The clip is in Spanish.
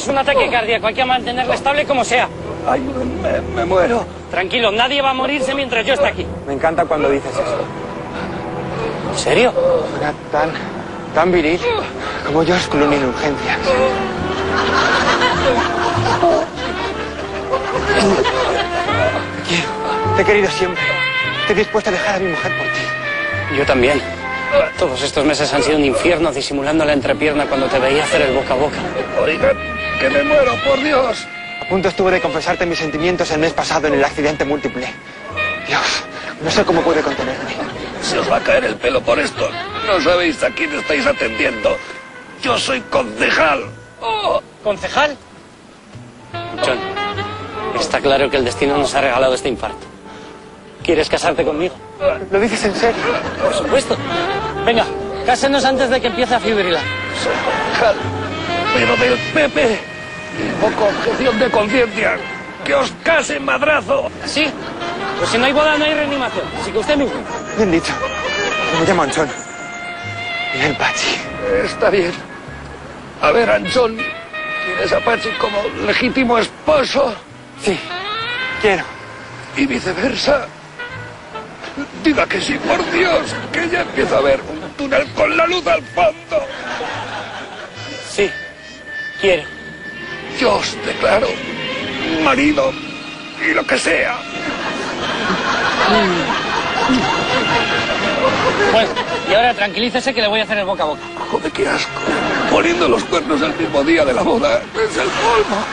Es un ataque cardíaco, hay que mantenerla estable como sea. Ay, me muero. Tranquilo, nadie va a morirse mientras yo esté aquí. Me encanta cuando dices esto. ¿En serio? Suena tan viril como George Clooney en Urgencias. Te he querido siempre. Estoy dispuesto a dejar a mi mujer por ti. Yo también. Todos estos meses han sido un infierno disimulando la entrepierna cuando te veía hacer el boca a boca. Oiga, que me muero, por Dios. A punto estuve de confesarte mis sentimientos el mes pasado en el accidente múltiple. Dios, no sé cómo pude contenerme. Se os va a caer el pelo por esto. No sabéis a quién estáis atendiendo. Yo soy concejal. Oh. ¿Concejal? John, está claro que el destino nos ha regalado este infarto. ¿Quieres casarte conmigo? ¿Lo dices en serio? Por supuesto. Venga, cásenos antes de que empiece a fibrilar. Soy concejal, pero del PP. Poco objeción de conciencia. ¡Que os case, madrazo! ¿Sí? Pues si no hay boda no hay reanimación. Así que usted mismo. Bien dicho. Me llamo Anchón. Y el Pachi. Está bien. A ver, Anchón, ¿tienes a Pachi como legítimo esposo? Sí, quiero. Y viceversa. Diga que sí, por Dios, que ya empiezo a ver un túnel con la luz al fondo. Sí, quiero. Yo os declaro marido y lo que sea. Bueno, y ahora tranquilícese que le voy a hacer el boca a boca. Joder, qué asco. Poniendo los cuernos el mismo día de la boda es el colmo.